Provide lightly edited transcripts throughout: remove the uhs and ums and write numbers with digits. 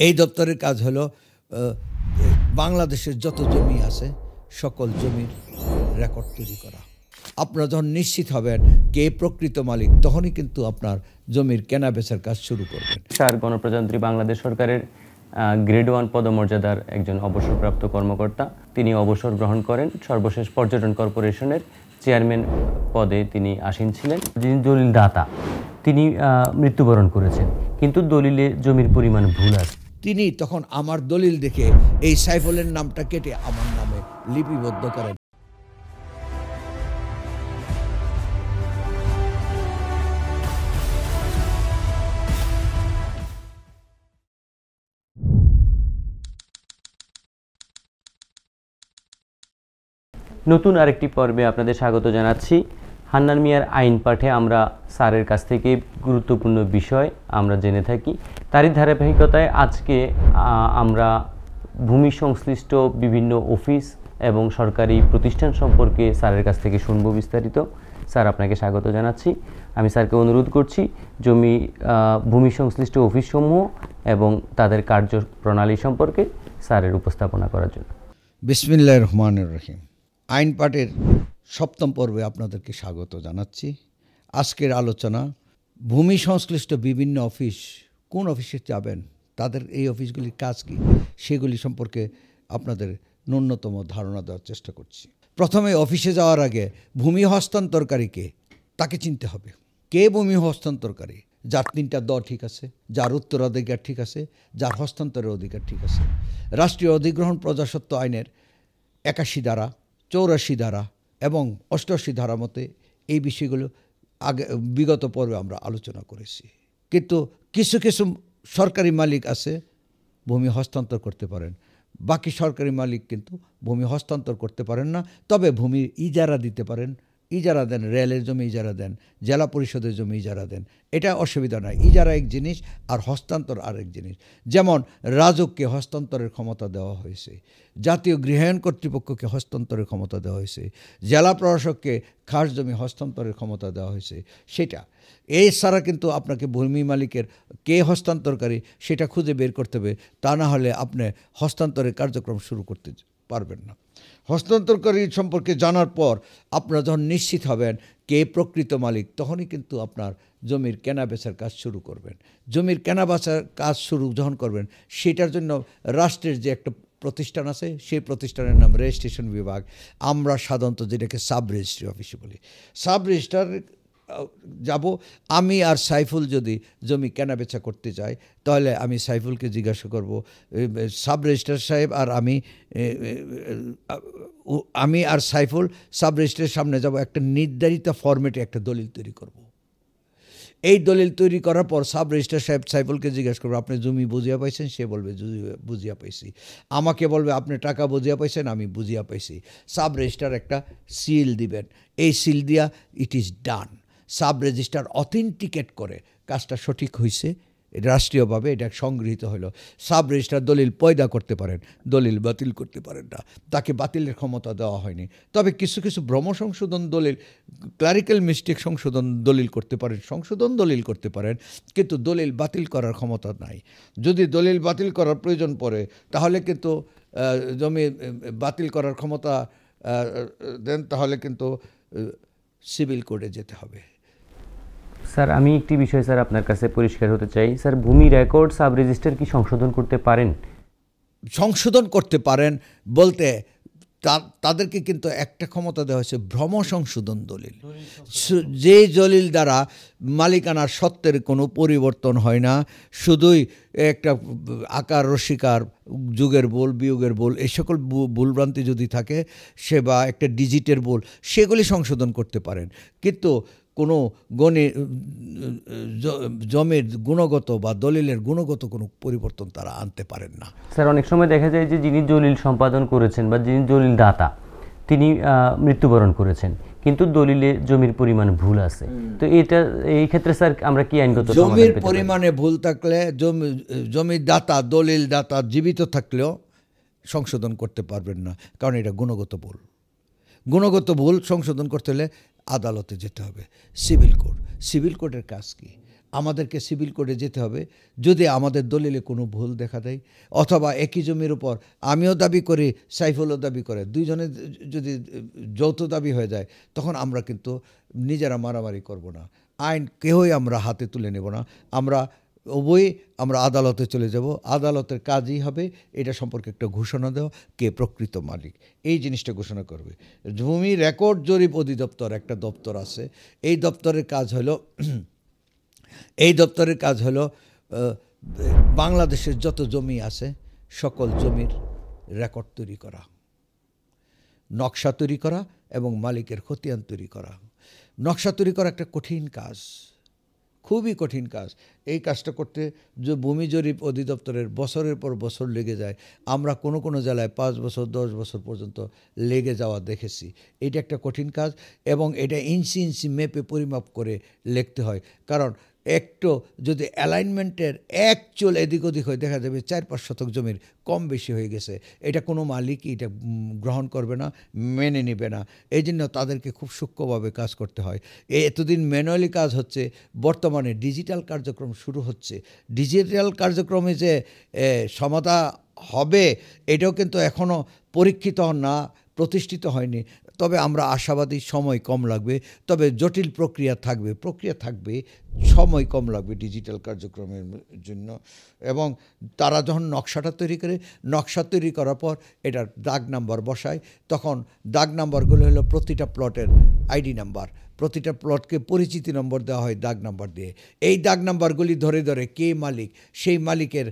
এই দপ্তরের কাজ হলো বাংলাদেশের যত জমি আছে সকল জমির রেকর্ড তৈরি করা। আপনারা যখন নিশ্চিত হবেন কে প্রকৃত মালিক, তখনই কিন্তু আপনার জমির কেনা বেচার কাজ শুরু করবেন। স্যার গণপ্রজাতন্ত্রী বাংলাদেশ সরকারের গ্রেড 1 পদমর্যাদার একজন অবসরপ্রাপ্ত কর্মকর্তা। তিনি অবসর গ্রহণ করেন। সর্বশেষ পর্যটন কর্পোরেশনের চেয়ারম্যান পদে তিনি আসীন ছিলেন। যিনি দলিল দাতা তিনি মৃত্যুবরণ করেছেন, কিন্তু দলিলে জমির পরিমাণ ভুল আছে। তিনি তখন আমার দলিল দেখে এই সাইফুলের নামটা কেটে আমার নামে লিপিবদ্ধ করেন। নতুন আরেকটি পর্বে আপনাদের স্বাগত জানাচ্ছি। হান্নান মিয়ার আইন পাঠে আমরা স্যারের কাছ থেকে গুরুত্বপূর্ণ বিষয় আমরা জেনে থাকি। তারই ধারাবাহিকতায় আজকে আমরা ভূমি সংশ্লিষ্ট বিভিন্ন অফিস এবং সরকারি প্রতিষ্ঠান সম্পর্কে স্যারের কাছ থেকে শুনবো বিস্তারিত। স্যার, আপনাকে স্বাগত জানাচ্ছি। আমি স্যারকে অনুরোধ করছি ভূমি সংশ্লিষ্ট অফিসসমূহ এবং তাদের কার্যপ্রণালী সম্পর্কে স্যারের উপস্থাপনা করার জন্য। বিসমিল্লাহির রহমানির রহিম। আইন পাঠের 7ম পর্বে আপনাদেরকে স্বাগত জানাচ্ছি। আজকের আলোচনা ভূমি সংশ্লিষ্ট বিভিন্ন অফিস, কোন অফিসে যাবেন, তাদের এই অফিসগুলির কাজ কী, সেগুলি সম্পর্কে আপনাদের ন্যূনতম ধারণা দেওয়ার চেষ্টা করছি। প্রথমে অফিসে যাওয়ার আগে ভূমি হস্তান্তরকারীকে তাকে চিনতে হবে। কে ভূমি হস্তান্তরকারী? যার 3টা দ ঠিক আছে, যার উত্তরাধিকার ঠিক আছে, যার হস্তান্তরের অধিকার ঠিক আছে। রাষ্ট্রীয় অধিগ্রহণ প্রজাস্বত্ব আইনের 81 ধারা, 84 ধারা এবং 88 ধারা মতে এই বিষয়গুলো বিগত পর্বে আমরা আলোচনা করেছি। কিন্তু কিছু কিছু সরকারি মালিক আছে ভূমি হস্তান্তর করতে পারেন, বাকি সরকারি মালিক কিন্তু ভূমি হস্তান্তর করতে পারেন না। তবে ভূমির ইজারা দিতে পারেন। ইজারা দেন, রেলের জমি ইজারা দেন, জেলা পরিষদের জমি ইজারা দেন, এটা অসুবিধা নয়। ইজারা এক জিনিস আর হস্তান্তর আরেক জিনিস। যেমন রাজককে হস্তান্তরের ক্ষমতা দেওয়া হয়েছে, জাতীয় গৃহায়ণ কর্তৃপক্ষকে হস্তান্তরের ক্ষমতা দেওয়া হয়েছে, জেলা প্রশাসককে খাস জমি হস্তান্তরের ক্ষমতা দেওয়া হয়েছে। সেটা এছাড়া কিন্তু আপনাকে ভূমি মালিকের কে হস্তান্তরকারী সেটা খুঁজে বের করতে হবে, তা না হলে আপনি হস্তান্তরের কার্যক্রম শুরু করতে পারবেন না। হস্তান্তরকারী সম্পর্কে জানার পর আপনারা যখন নিশ্চিত হবেন কে প্রকৃত মালিক, তখনই কিন্তু আপনার জমির কেনা বেচার কাজ শুরু করবেন। জমির কেনা বেচার কাজ শুরু যখন করবেন, সেটার জন্য রাষ্ট্রের যে একটা প্রতিষ্ঠান আছে, সেই প্রতিষ্ঠানের নাম রেজিস্ট্রেশন বিভাগ। আমরা সাধারণত যেটাকে সাব রেজিস্ট্রি অফিসে বলি। সাব রেজিস্ট্রার যাব। আমি আর সাইফুল যদি জমি কেনা বেচা করতে চাই, তাহলে আমি সাইফুলকে জিজ্ঞাসা করব, সাব রেজিস্ট্রার সাহেব আর আমি আর সাইফুল সাব রেজিস্ট্রারের সামনে যাব, একটা নির্ধারিত ফরম্যাটে একটা দলিল তৈরি করব। এই দলিল তৈরি করার পর সাব রেজিস্ট্রার সাহেব সাইফুলকে জিজ্ঞাসা করবো, আপনি জমি বুঝিয়া পাইছেন? সে বলবে বুঝিয়া পাইছি। আমাকে বলবে, আপনি টাকা বুঝিয়া পাইছেন? আমি বুঝিয়া পাইছি। সাব রেজিস্ট্রার একটা সিল দিবেন। এই সিল দিয়া it is done. Sub registrar authenticate করে কাজটা সঠিক হয়েছে, রাষ্ট্রীয়ভাবে এটা সংগৃহীত হলো। সাব রেজিস্ট্রার দলিল পয়দা করতে পারেন, দলিল বাতিল করতে পারেন না, তাকে বাতিলের ক্ষমতা দেওয়া হয়নি। তবে কিছু কিছু ভ্রম সংশোধন দলিল, ক্লারিক্যাল মিস্টেক সংশোধন দলিল করতে পারেন, সংশোধন দলিল করতে পারেন, কিন্তু দলিল বাতিল করার ক্ষমতা নাই। যদি দলিল বাতিল করার প্রয়োজন পড়ে, তাহলে কিন্তু জমি বাতিল করার ক্ষমতা দেন, তাহলে কিন্তু সিভিল কোর্টে যেতে হবে। স্যার, আমি একটি বিষয় স্যার আপনার কাছে পরিষ্কার হতে চাই। স্যার, ভূমি রেকর্ড সাব রেজিস্ট্রার কি সংশোধন করতে পারেন? সংশোধন করতে পারেন বলতে তাদেরকে কিন্তু একটা ক্ষমতা দেওয়া হয়েছে, ভ্রম সংশোধন দলিল। যে দলিল দ্বারা মালিকানার সত্ত্বের কোনো পরিবর্তন হয় না, শুধুই একটা আকার রসিকার, যুগের বোল, বিয়োগের বোল, এই সকল ভুলভ্রান্তি যদি থাকে, সে বা একটা ডিজিটের বোল, সেগুলি সংশোধন করতে পারেন। কিন্তু কোনো জমির গুণগত বা দলিলের গুণগত কোনো পরিবর্তন তারা আনতে পারেন না। স্যার, অনেক সময় দেখা যায় যে যিনি দলিল সম্পাদন করেছেন বা যিনি দলিল দাতা, তিনি মৃত্যুবরণ করেছেন, কিন্তু দলিলে জমির পরিমাণ ভুল আছে। তো এই ক্ষেত্রে স্যার আমরা কি আইনগত জমির পরিমাণে ভুল থাকলে জমির দাতা, দলিল দাতা জীবিত থাকলেও সংশোধন করতে পারবেন না, কারণ এটা গুণগত ভুল। গুণগত ভুল সংশোধন করতে হলে আদালতে যেতে হবে, সিভিল কোর্ট। সিভিল কোর্টের কাজ কি? আমাদেরকে সিভিল কোর্টে যেতে হবে যদি আমাদের দলিলে কোনো ভুল দেখা দেয়, অথবা একই জমির উপর আমিও দাবি করি, সাইফুলও দাবি করে, দুইজনে যদি যৌথ দাবি হয়ে যায়, তখন আমরা কিন্তু নিজেরা মারামারি করব না, আইন কেউই আমরা হাতে তুলে নেব না, আমরা উভয়ই আমরা আদালতে চলে যাব। আদালতের কাজই হবে এটা সম্পর্কে একটা ঘোষণা দেওয়া, কে প্রকৃত মালিক এই জিনিসটা ঘোষণা করবে। ভূমি রেকর্ড জরিপ অধিদপ্তর একটা দপ্তর আছে, এই দপ্তরের কাজ হলো বাংলাদেশের যত জমি আছে সকল জমির রেকর্ড তৈরি করা, নকশা তৈরি করা এবং মালিকের খতিয়ান তৈরি করা। নকশা তৈরি করা একটা কঠিন কাজ, খুবই কঠিন কাজ। এই কাজটা করতে যে ভূমি জরিপ অধিদপ্তরের বছরের পর বছর লেগে যায়, আমরা কোনো কোনো জেলায় 5 বছর 10 বছর পর্যন্ত লেগে যাওয়া দেখেছি। এটা একটা কঠিন কাজ এবং এটা ইঞ্চি ইঞ্চি মেপে পরিমাপ করে লিখতে হয়, কারণ একটু যদি অ্যালাইনমেন্টের এক চুল এদিক ওদিক হয়ে দেখা যাবে 4-5 শতক জমির কম বেশি হয়ে গেছে, এটা কোনো মালিকই এটা গ্রহণ করবে না, মেনে নেবে না। এই জন্য তাদেরকে খুব সূক্ষ্মভাবে কাজ করতে হয়। এতদিন ম্যানুয়ালি কাজ হচ্ছে, বর্তমানে ডিজিটাল কার্যক্রম শুরু হচ্ছে। ডিজিটাল কার্যক্রমে যে সমাধা হবে এটাও কিন্তু এখনও পরীক্ষিত না, প্রতিষ্ঠিত হয়নি। তবে আমরা আশাবাদী সময় কম লাগবে, তবে জটিল প্রক্রিয়া থাকবে, সময় কম লাগবে ডিজিটাল কার্যক্রমের জন্য। এবং তারা যখন নকশাটা নকশা তৈরি করার পর এটার দাগ নাম্বার বসায়, তখন দাগ নাম্বারগুলো হলো প্রতিটা প্লটের আইডি নাম্বার, প্রতিটা প্লটকে পরিচিতি নম্বর দেওয়া হয় দাগ নাম্বার দিয়ে। এই দাগ নাম্বারগুলি ধরে ধরে কে মালিক, সেই মালিকের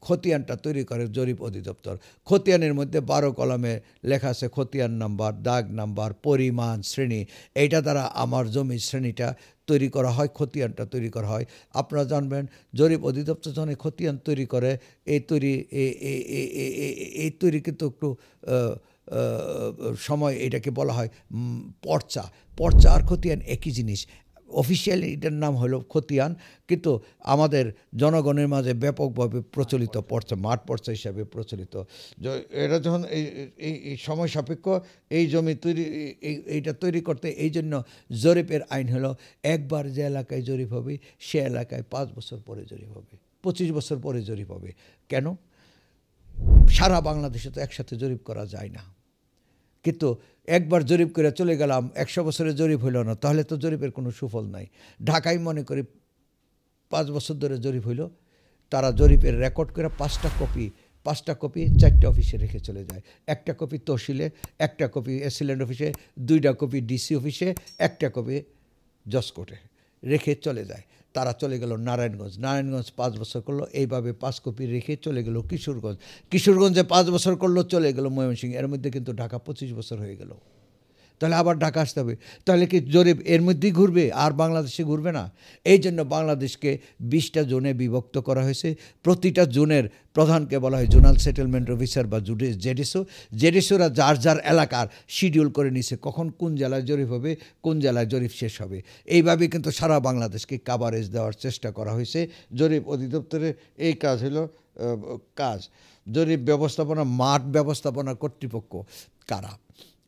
খতিয়ানটা তৈরি করে জরিপ অধিদপ্তর। খতিয়ানের মধ্যে 12 কলামে লেখা আছে খতিয়ান নাম্বার, দাগ নাম্বার, পরিমাণ, শ্রেণী। এইটা দ্বারা আমার জমির শ্রেণীটা তৈরি করা হয়, খতিয়ানটা তৈরি করা হয়। আপনারা জানবেন জরিপ অধিদপ্তর যখন খতিয়ান তৈরি করে, এই তৈরি কিন্তু একটু সময়, এটাকে বলা হয় পর্চা আর খতিয়ান একই জিনিস। অফিসিয়ালি এটার নাম হলো খতিয়ান, কিন্তু আমাদের জনগণের মাঝে ব্যাপকভাবে প্রচলিত পর্চা, মাঠ পর্চা হিসাবে প্রচলিত। এটা যখন এই সময় সাপেক্ষ এই জমি এইটা তৈরি করতে, এই জন্য জরিপের আইন হলো একবার যে এলাকায় জরিপ হবে সে এলাকায় 5 বছর পরে জরিপ হবে, 25 বছর পরে জরিপ হবে। কেন? সারা বাংলাদেশে তো একসাথে জরিপ করা যায় না, কিন্তু একবার জরিপ করে চলে গেলাম, 100 বছরের জরিপ হইল না, তাহলে তো জরিপের কোনো সুফল নাই। ঢাকায় মনে করি 5 বছর ধরে জরিপ হইল, তারা জরিপের রেকর্ড করে 5টা কপি 4টে অফিসে রেখে চলে যায়। একটা কপি তহসিলে, একটা কপি অ্যাসিল্যান্ড অফিসে, 2টা কপি ডিসি অফিসে, একটা কপি জজ কোর্টে রেখে চলে যায়। তারা চলে গেল নারায়ণগঞ্জ 5 বছর করলো, এইভাবে 5 কপি রেখে চলে গেল কিশোরগঞ্জে 5 বছর করলো, চলে গেল ময়মনসিংহ। এর মধ্যে কিন্তু ঢাকা 25 বছর হয়ে গেল। তাহলে আবার ঢাকা আসতে হবে, তাহলে কি জরিপ এর মধ্যেই ঘুরবে আর বাংলাদেশে ঘুরবে না? এই জন্য বাংলাদেশকে 20টা জোনে বিভক্ত করা হয়েছে। প্রতিটা জোনের প্রধানকে বলা হয় জোনাল সেটেলমেন্ট অফিসার বা জেডিসোরা যার এলাকার শিডিউল করে নিছে, কখন কোন জেলায় জরিপ হবে, কোন জেলায় জরিপ শেষ হবে। এইভাবে কিন্তু সারা বাংলাদেশকে কাভারেজ দেওয়ার চেষ্টা করা হয়েছে। জরিপ অধিদপ্তরের এই কাজ হলো জরিপ ব্যবস্থাপনা, মাঠ ব্যবস্থাপনা কর্তৃপক্ষ কারা?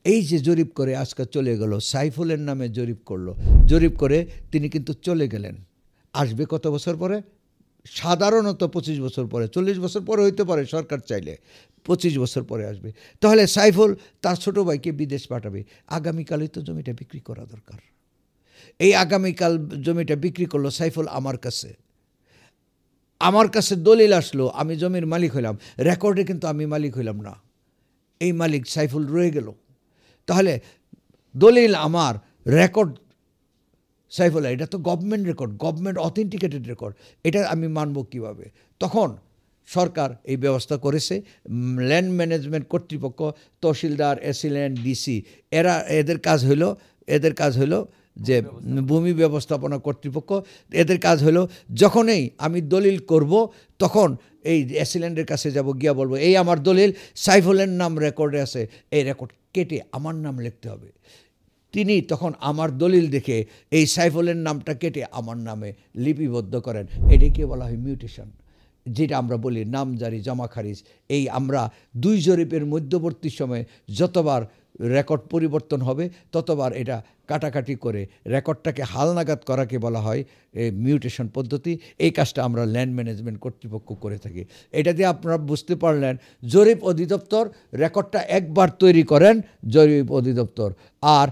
এই যে জরিপ করে আজকে চলে গেল, সাইফুলের নামে জরিপ করে তিনি কিন্তু চলে গেলেন। আসবে কত বছর পরে? সাধারণত 25 বছর পরে, 40 বছর পরে হইতে পারে, সরকার চাইলে 25 বছর পরে আসবে। তাহলে সাইফুল তার ছোটো ভাইকে বিদেশ পাঠাবে, আগামীকালই তো জমিটা বিক্রি করা দরকার। এই আগামীকাল জমিটা বিক্রি করলো সাইফুল আমার কাছে দলিল আসলো, আমি জমির মালিক হইলাম, রেকর্ডে কিন্তু আমি মালিক হইলাম না, এই মালিক সাইফুল রয়ে গেল। তাহলে দলিল আমার, রেকর্ড সাইফুল, এটা তো government record, government authenticated record, এটা আমি মানব কিভাবে? তখন সরকার এই ব্যবস্থা করেছে। ল্যান্ড ম্যানেজমেন্ট কর্তৃপক্ষ, তহসিলদার, অ্যাসিল্যান্ড, ডিসি, এদের কাজ হলো যে ভূমি ব্যবস্থাপনা কর্তৃপক্ষ, এদের কাজ হলো যখনই আমি দলিল করব তখন এই অ্যাসিল্যান্ডের কাছে যাব, গিয়া বলবো এই আমার দলিল, সাইফুলের নাম রেকর্ডে আছে, এই রেকর্ড কেটে আমার নাম লিখতে হবে। তিনি তখন আমার দলিল দেখে এই সাইফুলের নামটা কেটে আমার নামে লিপিবদ্ধ করেন। এটাকে বলা হয় মিউটেশন, যেটা আমরা বলি নামজারি জমা খারিজ। এই আমরা 2 জরিপের মধ্যবর্তী সময়ে যতবার রেকর্ড পরিবর্তন হবে, ততবার এটা কাটাকাটি করে রেকর্ডটাকে হালনাগাদ করাকে বলা হয় মিউটেশন পদ্ধতি। এই কাজটা আমরা ল্যান্ড ম্যানেজমেন্ট কর্তৃপক্ষ করে থাকি। এটা দিয়ে আপনারা বুঝতে পারলেন, জরিপ অধিদপ্তর রেকর্ডটা একবার তৈরি করেন জরিপ অধিদপ্তর, আর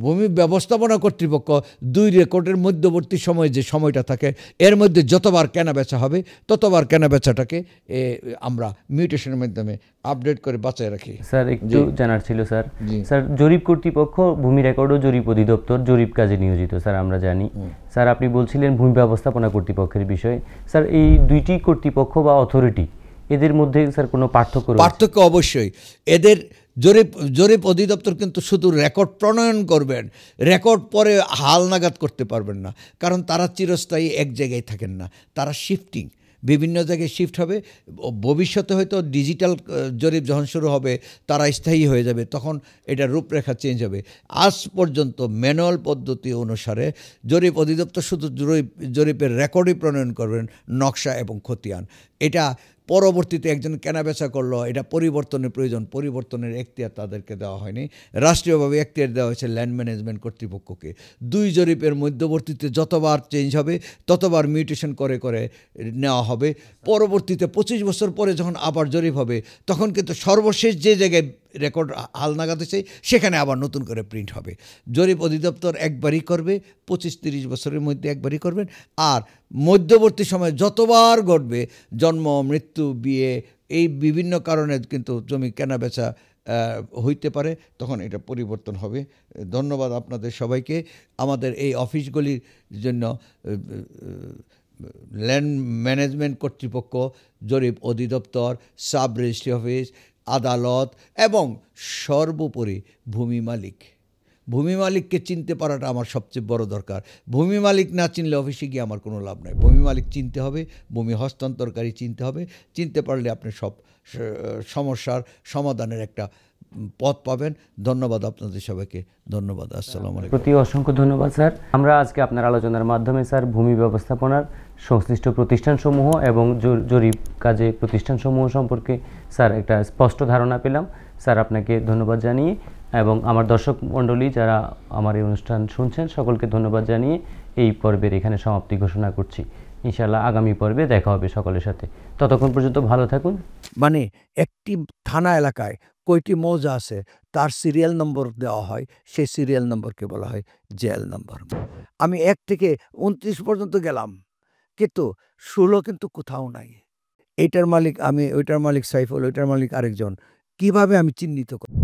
ভূমি ব্যবস্থাপনা কর্তৃপক্ষ 2 রেকর্ডের মধ্যবর্তী সময় যে সময়টা থাকে, এর মধ্যে যতবার কেনাবেচা হবে ততবার কেনাবেচাটাকে আমরা মিউটেশনের মাধ্যমে আপডেট করে বাঁচায় রাখি। স্যার একটু জানার ছিল স্যার, স্যার জরিপ কর্তৃপক্ষ ভূমি রেকর্ড ও জরিপ অধিদপ্তর জরিপ কাজে নিয়োজিত স্যার, আমরা জানি। স্যার আপনি বলছিলেন ভূমি ব্যবস্থাপনা কর্তৃপক্ষের বিষয়ে। স্যার এই দুইটি কর্তৃপক্ষ বা অথরিটি, এদের মধ্যে স্যার কোনো পার্থক্য? পার্থক্য অবশ্যই। এদের জরিপ অধিদপ্তর কিন্তু শুধু রেকর্ড প্রণয়ন করবেন, রেকর্ড পরে হালনাগাদ করতে পারবেন না, কারণ তারা চিরস্থায়ী এক জায়গায় থাকেন না, তারা শিফটিং, বিভিন্ন জায়গায় শিফট হবে। ভবিষ্যতে হয়তো ডিজিটাল জরিপ যখন শুরু হবে তারা স্থায়ী হয়ে যাবে, তখন এটা রূপরেখা চেঞ্জ হবে। আজ পর্যন্ত ম্যানুয়াল পদ্ধতি অনুসারে জরিপ অধিদপ্তর শুধু জরিপের রেকর্ডই প্রণয়ন করবেন, নকশা এবং খতিয়ান। এটা পরবর্তীতে একজন কেনাবেচা করলো, এটা পরিবর্তনের প্রয়োজন, পরিবর্তনের এখতিয়ার তাদেরকে দেওয়া হয়নি। রাষ্ট্রীয়ভাবে এখতিয়ার দেওয়া হয়েছে ল্যান্ড ম্যানেজমেন্ট কর্তৃপক্ষকে। 2 জরিপের মধ্যবর্তীতে যতবার চেঞ্জ হবে ততবার মিউটেশন করে করে নেওয়া হবে। পরবর্তীতে 25 বছর পরে যখন আবার জরিপ হবে, তখন কিন্তু সর্বশেষ যে জায়গায় রেকর্ড হালনাগাদ হয়েছে সেখানে আবার নতুন করে প্রিন্ট হবে। জরিপ অধিদপ্তর একবারই করবে, 25-30 বছরের মধ্যে একবারই করবেন। আর মধ্যবর্তী সময়ে যতবার ঘটবে, জন্ম, মৃত্যু, বিয়ে, এই বিভিন্ন কারণে কিন্তু জমি কেনাবেচা হইতে পারে, তখন এটা পরিবর্তন হবে। ধন্যবাদ আপনাদের সবাইকে। আমাদের এই অফিসগুলির জন্য ল্যান্ড ম্যানেজমেন্ট কর্তৃপক্ষ, জরিপ অধিদপ্তর, সাব রেজিস্ট্রি অফিস, আদালত এবং সর্বোপরি ভূমি মালিককে চিনতে পারাটা আমার সবচেয়ে বড় দরকার। ভূমি মালিক না চিনলে অফিসে গিয়ে আমার কোনো লাভ নাই। ভূমি মালিক চিনতে হবে, ভূমি হস্তান্তরকারী চিনতে হবে। চিনতে পারলে আপনি সব সমস্যার সমাধানের একটা পথ পাবেন। ধন্যবাদ আপনাদের সবাইকে। ধন্যবাদ। আসসালামু আলাইকুম। প্রতি অসংখ্য ধন্যবাদ স্যার। আমরা আজকে আপনার আলোচনার মাধ্যমে স্যার ভূমি ব্যবস্থাপনার সংশ্লিষ্ট প্রতিষ্ঠানসমূহ এবং জরিপ কাজে প্রতিষ্ঠানসমূহ সম্পর্কে স্যার একটা স্পষ্ট ধারণা পেলাম। স্যার আপনাকে ধন্যবাদ জানিয়ে এবং আমার দর্শক মণ্ডলী যারা আমার এই অনুষ্ঠান শুনছেন সকলকে ধন্যবাদ জানিয়ে এই পর্বের এখানে সমাপ্তি ঘোষণা করছি। ইনশাআল্লাহ আগামী পর্বে দেখা হবে সকলের সাথে। ততক্ষণ পর্যন্ত ভালো থাকুন। মানে একটি থানা এলাকায় কয়টি মৌজা আছে তার সিরিয়াল নম্বর দেওয়া হয়, সেই সিরিয়াল নম্বরকে বলা হয় জেল নম্বর। আমি 1 থেকে 29 পর্যন্ত গেলাম, কিন্তু 16 কিন্তু কোথাও নাই। এইটার মালিক আমি, ওইটার মালিক সাইফুল, ওইটার মালিক আরেকজন। কিভাবে আমি চিহ্নিত করব?